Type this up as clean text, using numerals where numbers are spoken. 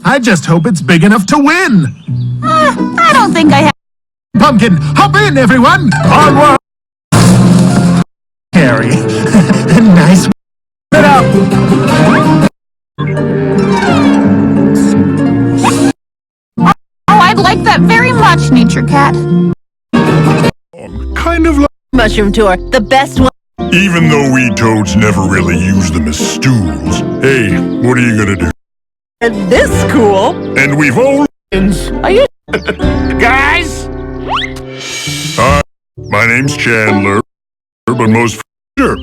I just hope it's big enough to win. I don't think I have. Pumpkin, hop in, everyone! Onward! Harry, nice. It up! Oh, I'd like that very much, Nature Cat. Kind of like... Mushroom tour, the best one. Even though we toads never really use them as stools. Hey, what are you gonna do? And this cool. And we've all... Are you? Guys! Hi, my name's Chandler, but most... Sure.